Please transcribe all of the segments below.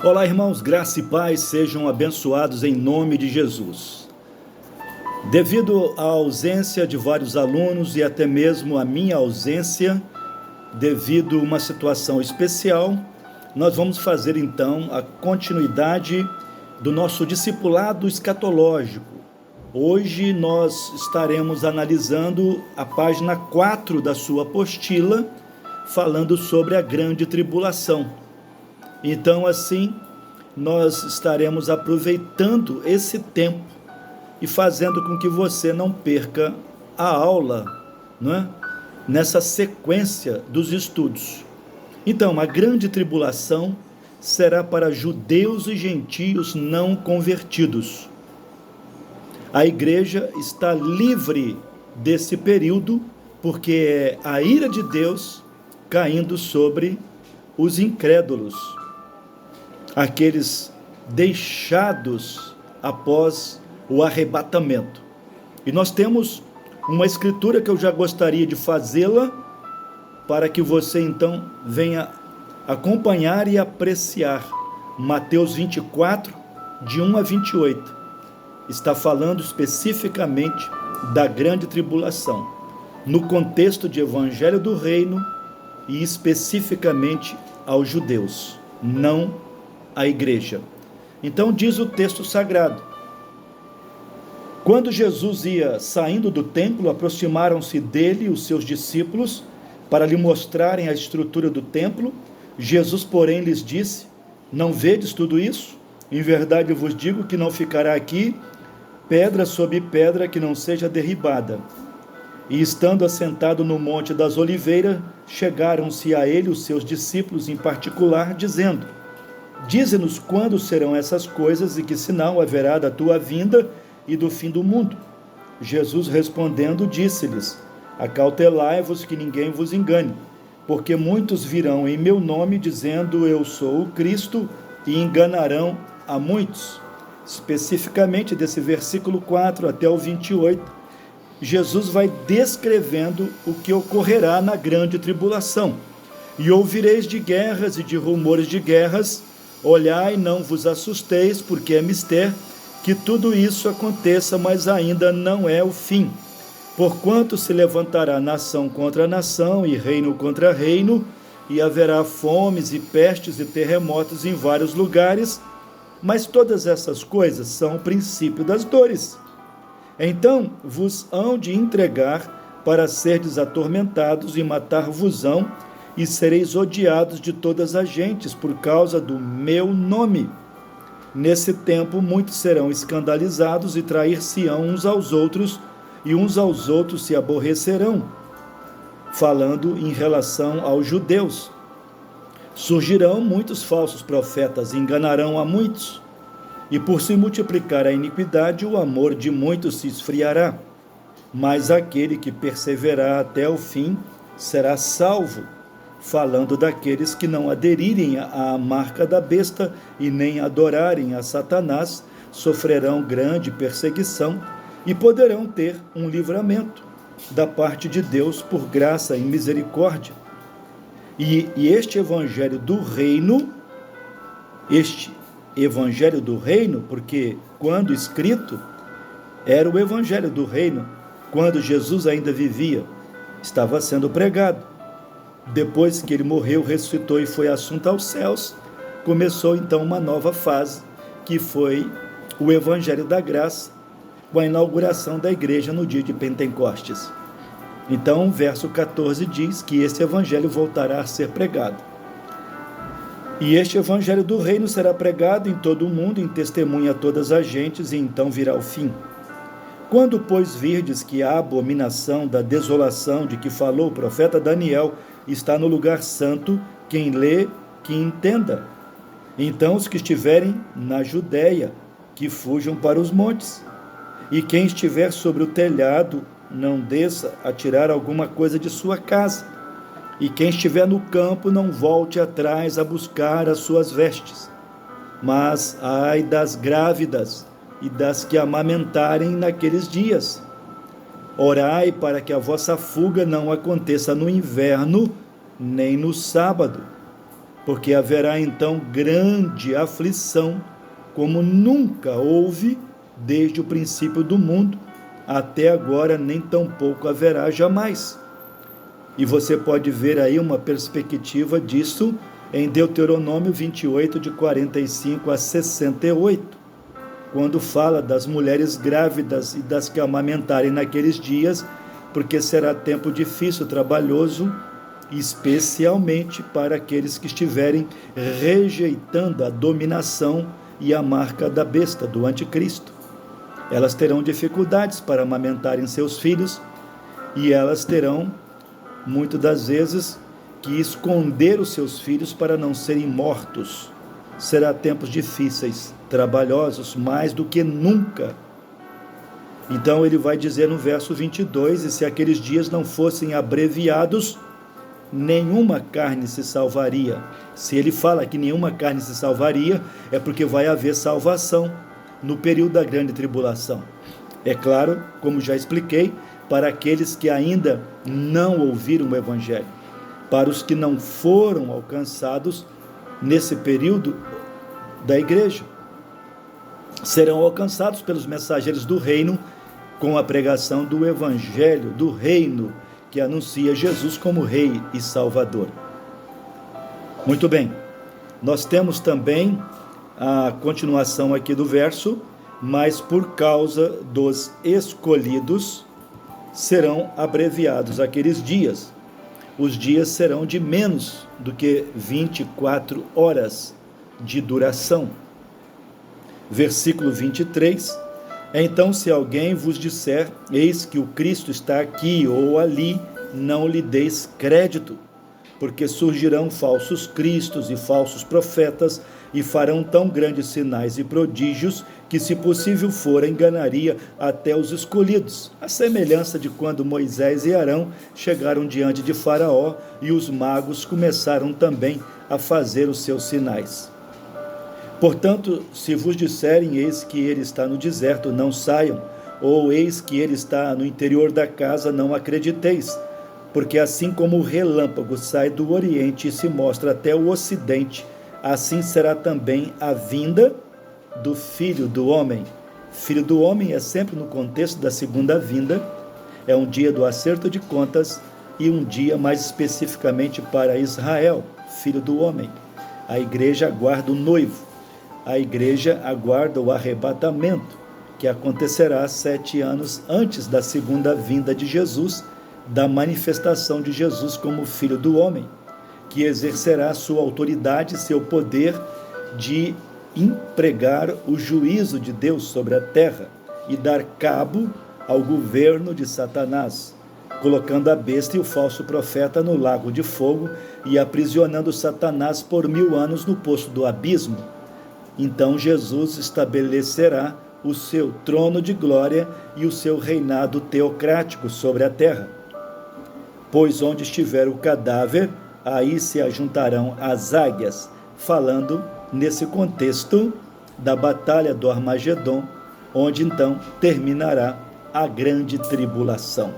Olá, irmãos, graça e paz sejam abençoados em nome de Jesus. Devido à ausência de vários alunos e até mesmo a minha ausência, devido a uma situação especial, nós vamos fazer então a continuidade do nosso discipulado escatológico. Hoje nós estaremos analisando a página 4 da sua apostila, falando sobre a grande tribulação. Então, assim, nós estaremos aproveitando esse tempo e fazendo com que você não perca a aula, não é? Nessa sequência dos estudos. Então, a grande tribulação será para judeus e gentios não convertidos. A igreja está livre desse período, porque é a ira de Deus caindo sobre os incrédulos, aqueles deixados após o arrebatamento. E nós temos uma escritura que eu já gostaria de fazê-la, para que você então venha acompanhar e apreciar. Mateus 24, de 1 a 28, está falando especificamente da grande tribulação, no contexto de evangelho do reino e especificamente aos judeus, não à igreja. Então diz o texto sagrado: quando Jesus ia saindo do templo, aproximaram-se dele os seus discípulos para lhe mostrarem a estrutura do templo. Jesus, porém, lhes disse: não vedes tudo isso? Em verdade eu vos digo que não ficará aqui pedra sobre pedra que não seja derribada. E estando assentado no Monte das Oliveiras, chegaram-se a ele os seus discípulos em particular, dizendo: dize-nos quando serão essas coisas e que sinal haverá da tua vinda e do fim do mundo. Jesus respondendo disse-lhes: acautelai-vos que ninguém vos engane, porque muitos virão em meu nome dizendo eu sou o Cristo e enganarão a muitos. Especificamente desse versículo 4 até o 28, Jesus vai descrevendo o que ocorrerá na grande tribulação. E ouvireis de guerras e de rumores de guerras. Olhai, não vos assusteis, porque é mister que tudo isso aconteça, mas ainda não é o fim. Porquanto se levantará nação contra nação e reino contra reino, e haverá fomes e pestes e terremotos em vários lugares, mas todas essas coisas são o princípio das dores. Então vos hão de entregar para serdes atormentados e matar-vos-ão, e sereis odiados de todas as gentes por causa do meu nome. Nesse tempo muitos serão escandalizados e trair-se-ão uns aos outros, e uns aos outros se aborrecerão. Falando em relação aos judeus, surgirão muitos falsos profetas e enganarão a muitos, e por se multiplicar a iniquidade, o amor de muitos se esfriará. Mas aquele que perseverar até o fim será salvo. Falando daqueles que não aderirem à marca da besta e nem adorarem a Satanás, sofrerão grande perseguição e poderão ter um livramento da parte de Deus por graça e misericórdia. E este evangelho do reino, porque quando escrito, era o evangelho do reino, quando Jesus ainda vivia, estava sendo pregado. Depois que ele morreu, ressuscitou e foi assunto aos céus, começou então uma nova fase, que foi o Evangelho da Graça, com a inauguração da igreja no dia de Pentecostes. Então, o verso 14 diz que esse Evangelho voltará a ser pregado. E este Evangelho do reino será pregado em todo o mundo, em testemunha a todas as gentes, e então virá o fim. Quando, pois, virdes que a abominação da desolação de que falou o profeta Daniel está no lugar santo, quem lê, que entenda. Então os que estiverem na Judéia, que fujam para os montes. E quem estiver sobre o telhado, não desça a tirar alguma coisa de sua casa. E quem estiver no campo, não volte atrás a buscar as suas vestes. Mas ai das grávidas e das que amamentarem naqueles dias. Orai para que a vossa fuga não aconteça no inverno, nem no sábado, porque haverá então grande aflição, como nunca houve desde o princípio do mundo, até agora nem tampouco haverá jamais. E você pode ver aí uma perspectiva disso em Deuteronômio 28, de 45 a 68, quando fala das mulheres grávidas e das que amamentarem naqueles dias, porque será tempo difícil, trabalhoso, especialmente para aqueles que estiverem rejeitando a dominação e a marca da besta, do anticristo. Elas terão dificuldades para amamentarem seus filhos e elas terão, muitas das vezes, que esconder os seus filhos para não serem mortos. Será tempos difíceis, trabalhosos, mais do que nunca. Então ele vai dizer no verso 22, e se aqueles dias não fossem abreviados, nenhuma carne se salvaria. Se ele fala que nenhuma carne se salvaria, é porque vai haver salvação no período da grande tribulação. É claro, como já expliquei, para aqueles que ainda não ouviram o Evangelho, para os que não foram alcançados nesse período da igreja. Serão alcançados pelos mensageiros do reino com a pregação do Evangelho, do reino, que anuncia Jesus como Rei e Salvador. Muito bem, nós temos também a continuação aqui do verso, mas por causa dos escolhidos serão abreviados aqueles dias. Os dias serão de menos do que 24 horas de duração. Versículo 23, então se alguém vos disser, eis que o Cristo está aqui ou ali, não lhe deis crédito, porque surgirão falsos cristos e falsos profetas, e farão tão grandes sinais e prodígios, que se possível for, enganaria até os escolhidos, a semelhança de quando Moisés e Arão chegaram diante de Faraó, e os magos começaram também a fazer os seus sinais. Portanto, se vos disserem, eis que ele está no deserto, não saiam, ou eis que ele está no interior da casa, não acrediteis, porque assim como o relâmpago sai do oriente e se mostra até o ocidente, assim será também a vinda do Filho do Homem. Filho do Homem é sempre no contexto da segunda vinda, é um dia do acerto de contas e um dia mais especificamente para Israel, Filho do Homem. A igreja aguarda o noivo, a igreja aguarda o arrebatamento, que acontecerá 7 anos antes da segunda vinda de Jesus, da manifestação de Jesus como Filho do Homem, que exercerá sua autoridade, seu poder de empregar o juízo de Deus sobre a terra e dar cabo ao governo de Satanás, colocando a besta e o falso profeta no lago de fogo e aprisionando Satanás por 1000 anos no poço do abismo. Então Jesus estabelecerá o seu trono de glória e o seu reinado teocrático sobre a terra. Pois onde estiver o cadáver, aí se ajuntarão as águias, falando nesse contexto da batalha do Armagedon, onde então terminará a grande tribulação.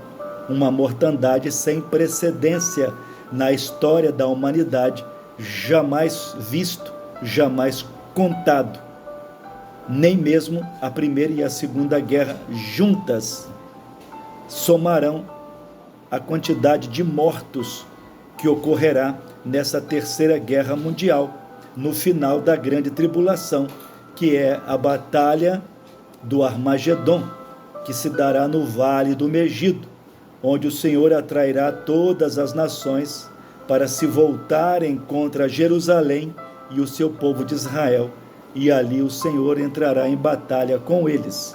Uma mortandade sem precedência na história da humanidade, jamais visto, jamais contado. Nem mesmo a Primeira e a Segunda Guerra juntas somarão a quantidade de mortos que ocorrerá nessa Terceira Guerra Mundial, no final da grande tribulação, que é a batalha do Armagedon, que se dará no Vale do Megido, onde o Senhor atrairá todas as nações para se voltarem contra Jerusalém e o seu povo de Israel, e ali o Senhor entrará em batalha com eles.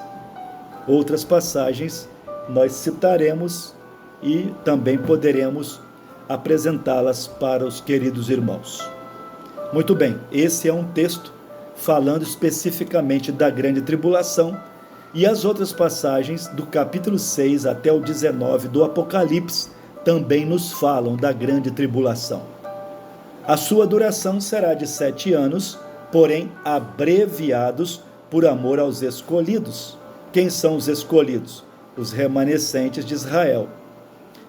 Outras passagens nós citaremos e também poderemos apresentá-las para os queridos irmãos. Muito bem, esse é um texto falando especificamente da grande tribulação, e as outras passagens do capítulo 6 até o 19 do Apocalipse também nos falam da grande tribulação. A sua duração será de 7 anos, porém abreviados por amor aos escolhidos. Quem são os escolhidos? Os remanescentes de Israel,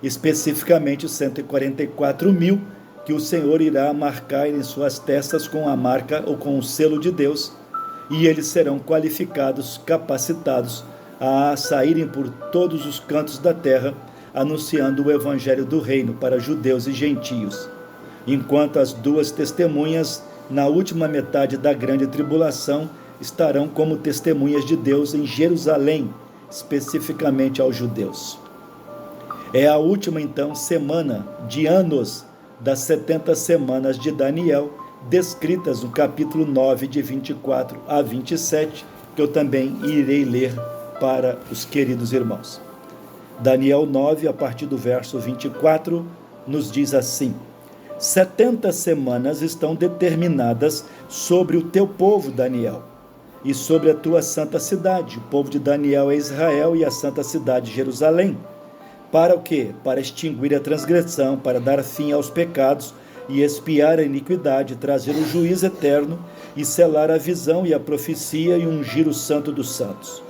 especificamente os 144.000 que o Senhor irá marcar em suas testas com a marca ou com o selo de Deus, e eles serão qualificados, capacitados a saírem por todos os cantos da terra, anunciando o evangelho do reino para judeus e gentios. Enquanto as duas testemunhas, na última metade da grande tribulação, estarão como testemunhas de Deus em Jerusalém, especificamente aos judeus. É a última, então, semana de anos das 70 semanas de Daniel, descritas no capítulo 9, de 24 a 27, que eu também irei ler para os queridos irmãos. Daniel 9, a partir do verso 24, nos diz assim: 70 semanas estão determinadas sobre o teu povo, Daniel, e sobre a tua santa cidade. O povo de Daniel é Israel e a santa cidade Jerusalém. Para o quê? Para extinguir a transgressão, para dar fim aos pecados e expiar a iniquidade, trazer o juízo eterno e selar a visão e a profecia e ungir o santo dos santos.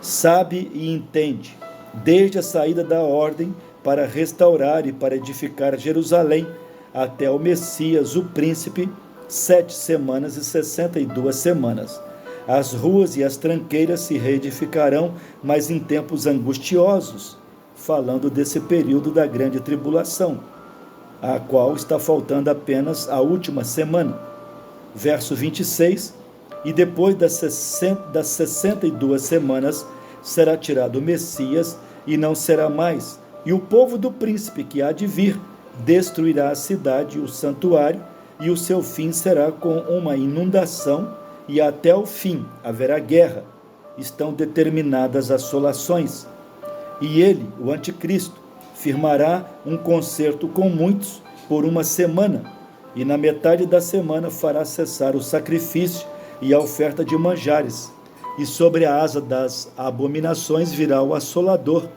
Sabe e entende, desde a saída da ordem para restaurar e para edificar Jerusalém, até o Messias, o príncipe, 7 semanas e 62 semanas. As ruas e as tranqueiras se reedificarão, mas em tempos angustiosos, falando desse período da grande tribulação, a qual está faltando apenas a última semana. Verso 26, e depois das 62 semanas será tirado o Messias, e não será mais, e o povo do príncipe que há de vir destruirá a cidade e o santuário, e o seu fim será com uma inundação, e até o fim haverá guerra. Estão determinadas assolações. E ele, o anticristo, firmará um concerto com muitos por uma semana, e na metade da semana fará cessar o sacrifício e a oferta de manjares, e sobre a asa das abominações virá o assolador,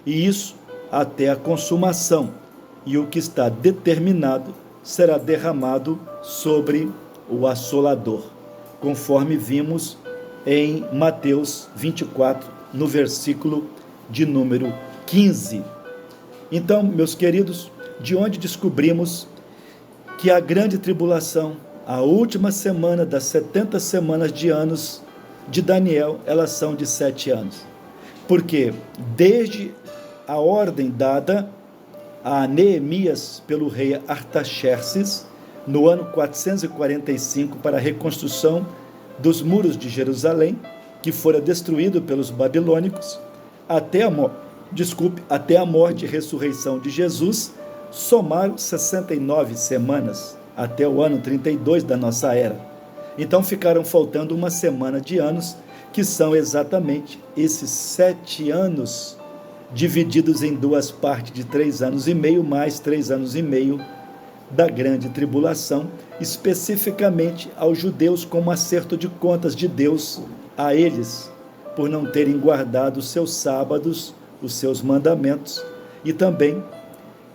e isso até a consumação, e o que está determinado será derramado sobre o assolador, conforme vimos em Mateus 24, no versículo de número 15. Então, meus queridos, de onde descobrimos que a grande tribulação, a última semana das 70 semanas de anos de Daniel, elas são de 7 anos. Porque desde a ordem dada a Neemias pelo rei Artaxerxes, no ano 445, para a reconstrução dos muros de Jerusalém, que fora destruído pelos babilônicos, até a morte e ressurreição de Jesus, somaram 69 semanas, até o ano 32 da nossa era. Então ficaram faltando uma semana de anos, que são exatamente esses 7 anos, divididos em duas partes de 3 anos e meio, mais 3 anos e meio da grande tribulação, especificamente aos judeus, como acerto de contas de Deus a eles, por não terem guardado os seus sábados, os seus mandamentos, e também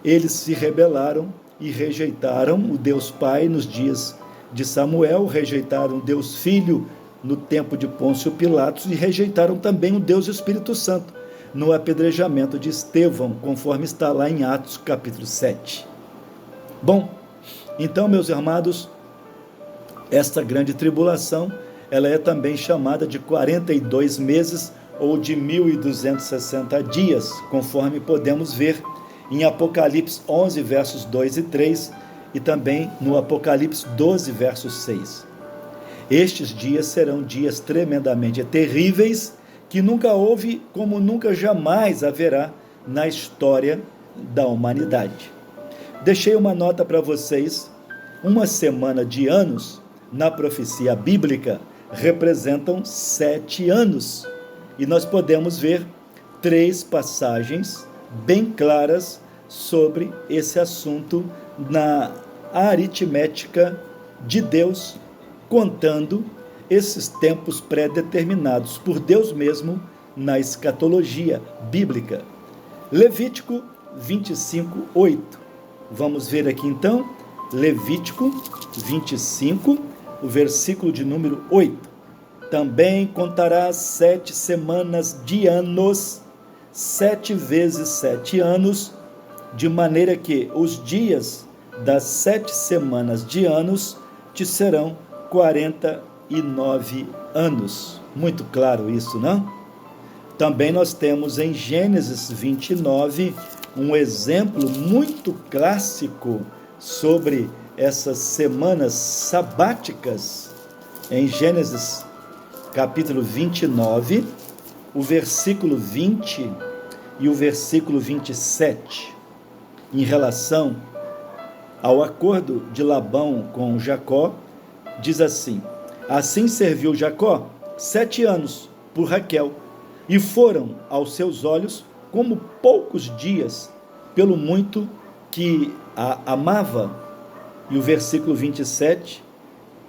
eles se rebelaram e rejeitaram o Deus Pai nos dias de Samuel, rejeitaram o Deus Filho no tempo de Pôncio Pilatos e rejeitaram também o Deus Espírito Santo no apedrejamento de Estevão, conforme está lá em Atos capítulo 7. Bom, então, meus amados, esta grande tribulação, ela é também chamada de 42 meses ou de 1.260 dias, conforme podemos ver em Apocalipse 11, versos 2 e 3, e também no Apocalipse 12, verso 6. Estes dias serão dias tremendamente terríveis, que nunca houve, como nunca jamais haverá na história da humanidade. Deixei uma nota para vocês: uma semana de anos, na profecia bíblica, representam 7 anos. E nós podemos ver 3 passagens bem claras sobre esse assunto na aritmética de Deus, contando esses tempos pré-determinados por Deus mesmo na escatologia bíblica. Levítico 25, 8. Vamos ver aqui então, Levítico 25, o versículo de número 8. Também contarás 7 semanas de anos, 7 vezes 7 anos, de maneira que os dias das 7 semanas de anos te serão 49 anos. Muito claro isso, não? Também nós temos em Gênesis 29 um exemplo muito clássico sobre essas semanas sabáticas. Em Gênesis capítulo 29, o versículo 20 e o versículo 27, em relação ao acordo de Labão com Jacó, diz assim: assim serviu Jacó 7 anos por Raquel, e foram aos seus olhos como poucos dias, pelo muito que a amava. E o versículo 27,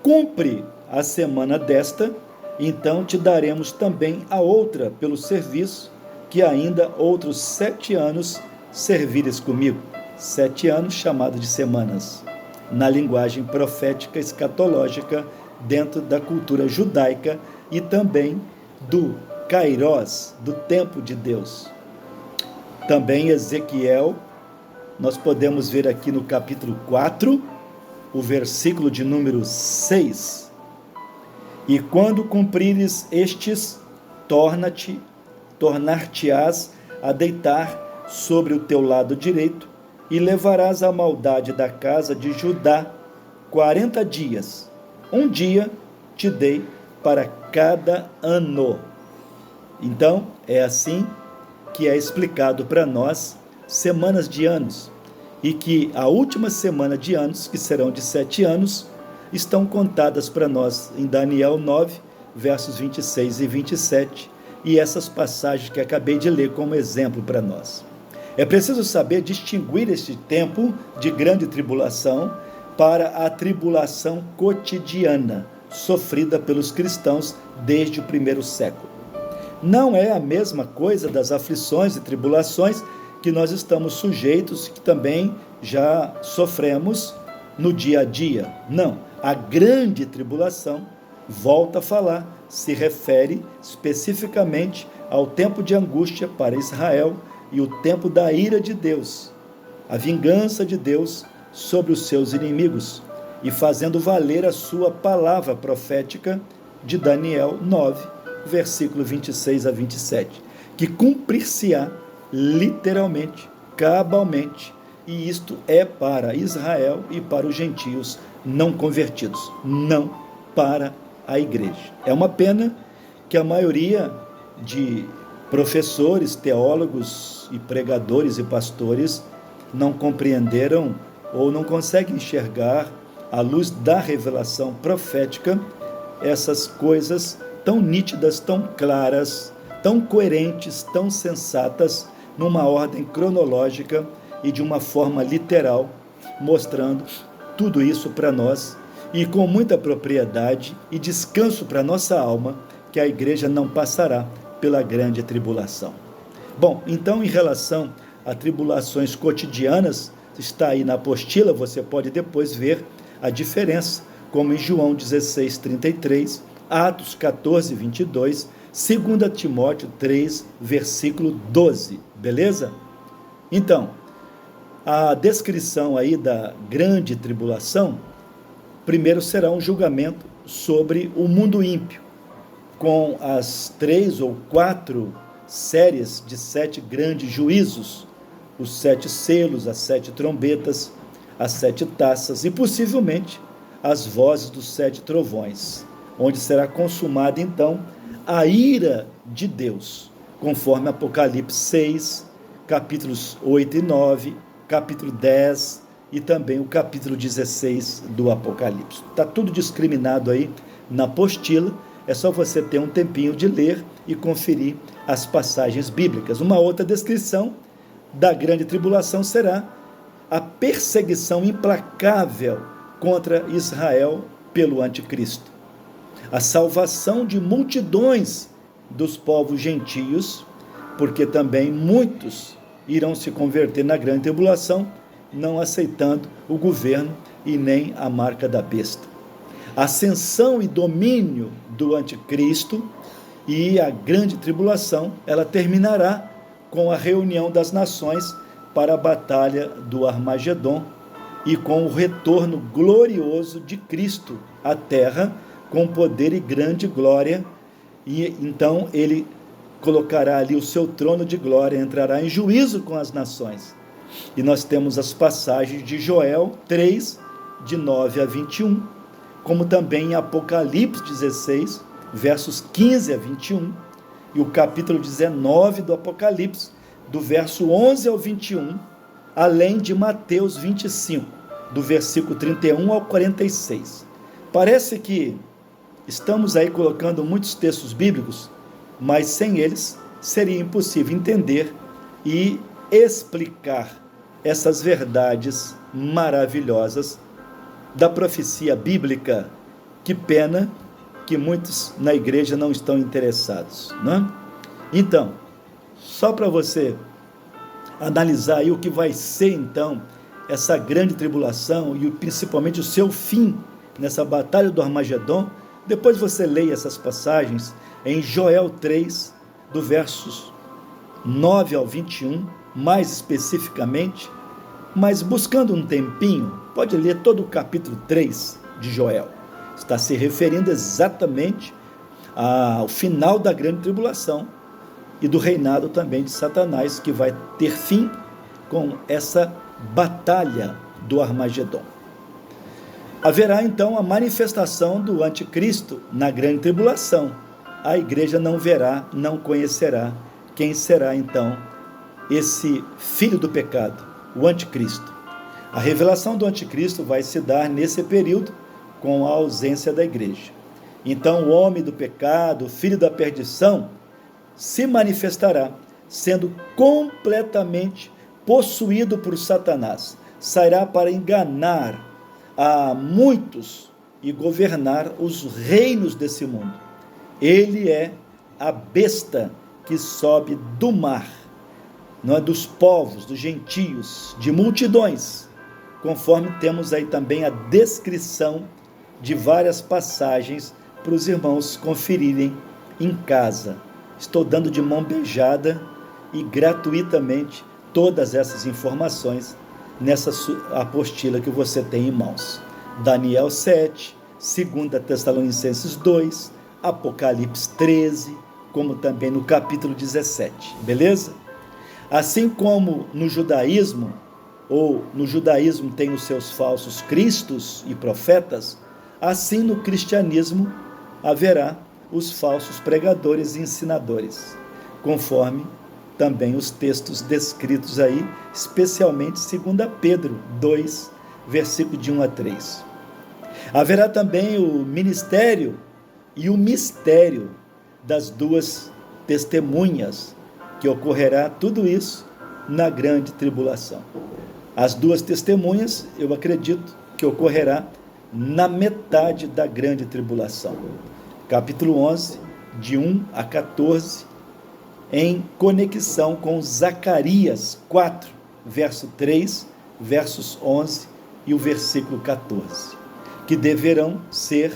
cumpre a semana desta, então te daremos também a outra pelo serviço, que ainda outros 7 anos servires comigo. 7 anos chamado de semanas, na linguagem profética escatológica, dentro da cultura judaica e também do Kairós, do tempo de Deus. Também Ezequiel, nós podemos ver aqui no capítulo 4, o versículo de número 6. E quando cumprires estes, tornar-te-ás a deitar sobre o teu lado direito, e levarás a maldade da casa de Judá 40 dias. Um dia te dei para cada ano. Então, é assim que é explicado para nós semanas de anos, e que a última semana de anos, que serão de 7 anos, estão contadas para nós em Daniel 9, versos 26 e 27, e essas passagens que acabei de ler como exemplo para nós. É preciso saber distinguir este tempo de grande tribulação para a tribulação cotidiana, sofrida pelos cristãos desde o primeiro século. Não é a mesma coisa das aflições e tribulações que nós estamos sujeitos, que também já sofremos no dia a dia. Não, a grande tribulação, volta a falar, se refere especificamente ao tempo de angústia para Israel e o tempo da ira de Deus, a vingança de Deus sobre os seus inimigos, e fazendo valer a sua palavra profética de Daniel 9, versículo 26 a 27, que cumprir-se-á literalmente, cabalmente, e isto é para Israel e para os gentios não convertidos, não para a igreja. É uma pena que a maioria de professores, teólogos e pregadores e pastores não compreenderam ou não conseguem enxergar, à luz da revelação profética, essas coisas tão nítidas, tão claras, tão coerentes, tão sensatas, numa ordem cronológica e de uma forma literal, mostrando tudo isso para nós, e com muita propriedade e descanso para nossa alma, que a igreja não passará pela grande tribulação. Bom, então, em relação a tribulações cotidianas, está aí na apostila, você pode depois ver a diferença, como em João 16, 33, Atos 14, 22, 2 Timóteo 3, versículo 12, beleza? Então, a descrição aí da grande tribulação, primeiro será um julgamento sobre o mundo ímpio, com as 3 ou 4 séries de 7 grandes juízos, os 7 selos, as 7 trombetas, as 7 taças e possivelmente as vozes dos 7 trovões, onde será consumada então a ira de Deus, conforme Apocalipse 6, capítulos 8 e 9, capítulo 10 e também o capítulo 16 do Apocalipse. Está tudo discriminado aí na apostila, é só você ter um tempinho de ler e conferir as passagens bíblicas. Uma outra descrição da grande tribulação será a perseguição implacável contra Israel pelo anticristo. A salvação de multidões dos povos gentios, porque também muitos irão se converter na grande tribulação, não aceitando o governo e nem a marca da besta. Ascensão e domínio do anticristo, e a grande tribulação, ela terminará com a reunião das nações para a batalha do Armagedon, e com o retorno glorioso de Cristo à terra, com poder e grande glória, e então ele colocará ali o seu trono de glória, entrará em juízo com as nações. E nós temos as passagens de Joel 3, de 9 a 21, como também em Apocalipse 16, versos 15 a 21, e o capítulo 19 do Apocalipse, do verso 11 ao 21, além de Mateus 25, do versículo 31 ao 46. Parece que estamos aí colocando muitos textos bíblicos, mas sem eles seria impossível entender e explicar essas verdades maravilhosas da profecia bíblica. Que pena que muitos na igreja não estão interessados, né? Então, só para você analisar aí o que vai ser então essa grande tribulação e principalmente o seu fim nessa batalha do Armagedon, depois você leia essas passagens em Joel 3, do versos 9 ao 21, mais especificamente, mas buscando um tempinho, pode ler todo o capítulo 3 de Joel. Está se referindo exatamente ao final da grande tribulação e do reinado também de Satanás, que vai ter fim com essa batalha do Armagedon. Haverá então a manifestação do anticristo na grande tribulação. A igreja não verá, não conhecerá quem será então esse filho do pecado, o anticristo. A revelação do anticristo vai se dar nesse período com a ausência da igreja. Então o homem do pecado, o filho da perdição, se manifestará, sendo completamente possuído por Satanás. Sairá para enganar a muitos e governar os reinos desse mundo. Ele é a besta que sobe do mar, não é, dos povos, dos gentios, de multidões, conforme temos aí também a descrição de várias passagens para os irmãos conferirem em casa. Estou dando de mão beijada e gratuitamente todas essas informações nessa apostila que você tem em mãos. Daniel 7, 2 Tessalonicenses 2, Apocalipse 13, como também no capítulo 17, beleza? Assim como no judaísmo tem os seus falsos cristos e profetas, assim no cristianismo haverá os falsos pregadores e ensinadores, conforme também os textos descritos aí, especialmente 2 Pedro 2, versículo de 1 a 3. Haverá também o ministério e o mistério das duas testemunhas, que ocorrerá tudo isso na grande tribulação. As duas testemunhas, eu acredito que ocorrerá na metade da grande tribulação. Capítulo 11, de 1 a 14, em conexão com Zacarias 4, verso 3, versos 11 e o versículo 14, que deverão ser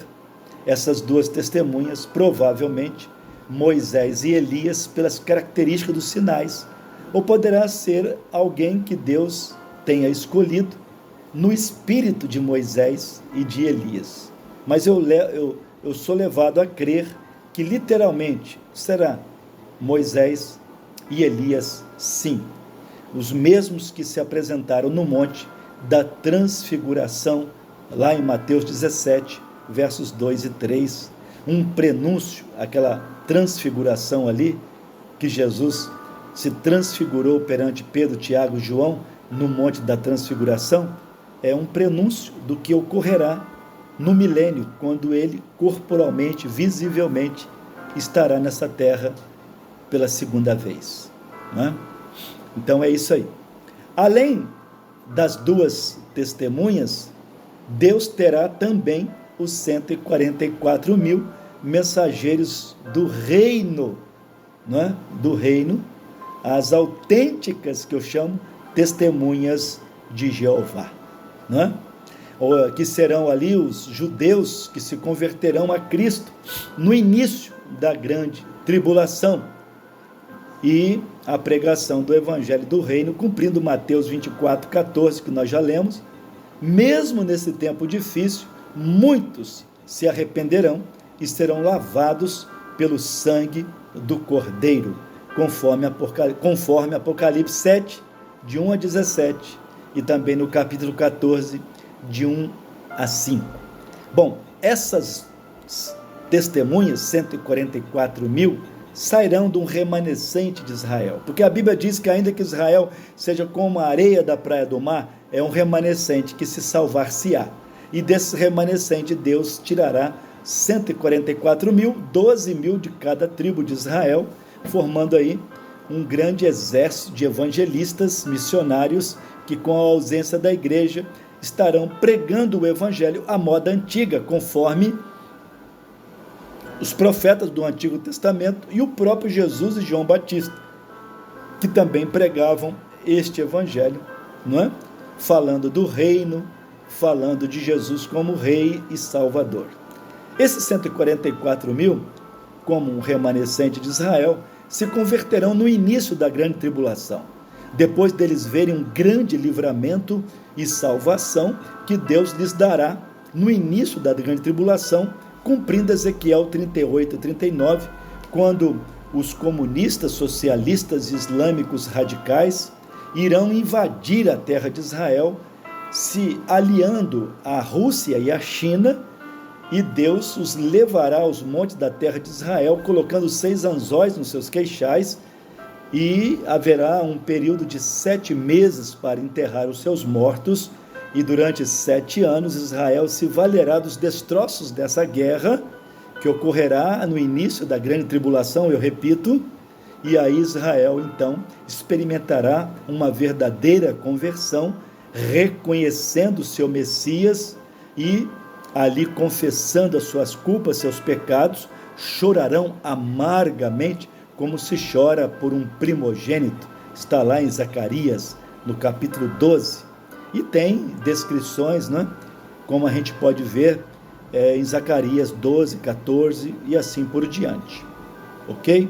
essas duas testemunhas, provavelmente Moisés e Elias, pelas características dos sinais, ou poderá ser alguém que Deus tenha escolhido no espírito de Moisés e de Elias. Mas eu sou levado a crer que literalmente será Moisés e Elias, sim, os mesmos que se apresentaram no monte da transfiguração, lá em Mateus 17, versos 2 e 3, um prenúncio, aquela transfiguração ali, que Jesus se transfigurou perante Pedro, Tiago e João, no monte da transfiguração, é um prenúncio do que ocorrerá no milênio, quando ele corporalmente, visivelmente, estará nessa terra pela segunda vez, né? Então é isso aí. Além das duas testemunhas, Deus terá também os 144 mil mensageiros do reino, né? Do reino, as autênticas, que eu chamo, testemunhas de Jeová, né? Que serão ali os judeus que se converterão a Cristo no início da grande tribulação e a pregação do evangelho do reino, cumprindo Mateus 24, 14, que nós já lemos, mesmo nesse tempo difícil, muitos se arrependerão e serão lavados pelo sangue do Cordeiro, conforme Apocalipse 7, de 1 a 17, e também no capítulo 14, de 1 a 5. Bom, essas testemunhas, 144 mil, sairão de um remanescente de Israel, porque a Bíblia diz que ainda que Israel seja como a areia da praia do mar, é um remanescente que se salvar-se-á, e desse remanescente Deus tirará 144 mil, 12 mil de cada tribo de Israel, formando aí um grande exército de evangelistas, missionários, que com a ausência da igreja estarão pregando o evangelho à moda antiga, conforme os profetas do Antigo Testamento e o próprio Jesus e João Batista, que também pregavam este evangelho, não é? Falando do reino, falando de Jesus como rei e salvador. Esses 144 mil, como um remanescente de Israel, se converterão no início da grande tribulação, depois deles verem um grande livramento e salvação que Deus lhes dará no início da grande tribulação, cumprindo Ezequiel 38 e 39, quando os comunistas, socialistas, islâmicos radicais irão invadir a terra de Israel, se aliando à Rússia e à China, e Deus os levará aos montes da terra de Israel, colocando 6 anzóis nos seus queixais, e haverá um período de 7 meses para enterrar os seus mortos, e durante 7 anos Israel se valerá dos destroços dessa guerra, que ocorrerá no início da grande tribulação, eu repito, e aí Israel então experimentará uma verdadeira conversão, reconhecendo o seu Messias e ali confessando as suas culpas, seus pecados, chorarão amargamente, como se chora por um primogênito. Está lá em Zacarias, no capítulo 12. E tem descrições, né? Como a gente pode ver em Zacarias 12, 14 e assim por diante. Ok?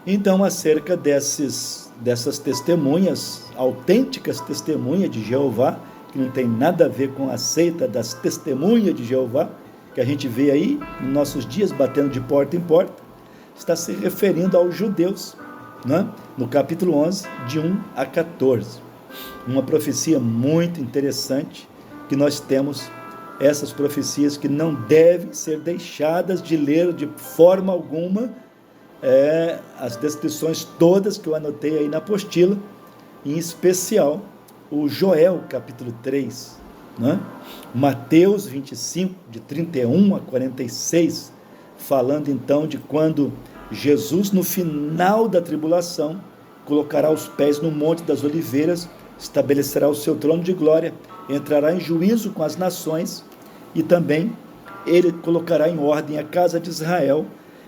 Então, acerca dessas testemunhas, autênticas testemunhas de Jeová, que não tem nada a ver com a seita das testemunhas de Jeová, que a gente vê aí nos nossos dias batendo de porta em porta, está se referindo aos judeus, né? No capítulo 11, de 1 a 14. Uma profecia muito interessante, que nós temos essas profecias que não devem ser deixadas de ler de forma alguma, as descrições todas que eu anotei aí na apostila, em especial o Joel capítulo 3, né? Mateus 25, de 31 a 46, falando então de quando Jesus, no final da tribulação, colocará os pés no Monte das Oliveiras, estabelecerá o seu trono de glória, entrará em juízo com as nações e também ele colocará em ordem a casa de Israel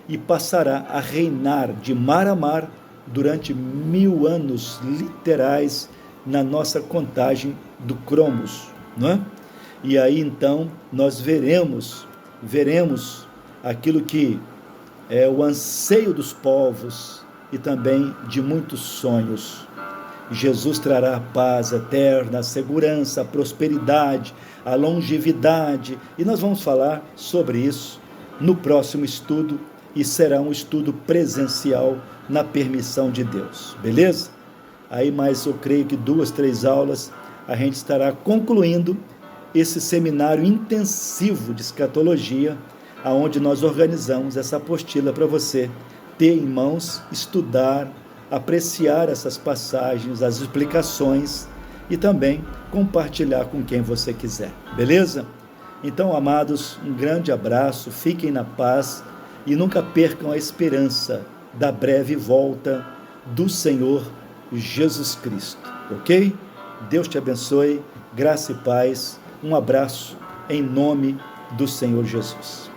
e passará a reinar de mar a mar durante 1000 anos literais na nossa contagem do Cromos, não é? E aí então nós veremos aquilo que é o anseio dos povos e também de muitos sonhos. Jesus trará a paz eterna, a segurança, a prosperidade, a longevidade, e nós vamos falar sobre isso no próximo estudo, e será um estudo presencial na permissão de Deus, beleza? Aí mais eu creio que 2, 3 aulas a gente estará concluindo esse seminário intensivo de escatologia, aonde nós organizamos essa apostila para você ter em mãos, estudar, apreciar essas passagens, as explicações e também compartilhar com quem você quiser, beleza? Então, amados, um grande abraço, fiquem na paz e nunca percam a esperança da breve volta do Senhor Jesus Cristo, ok? Deus te abençoe, graça e paz, um abraço em nome do Senhor Jesus.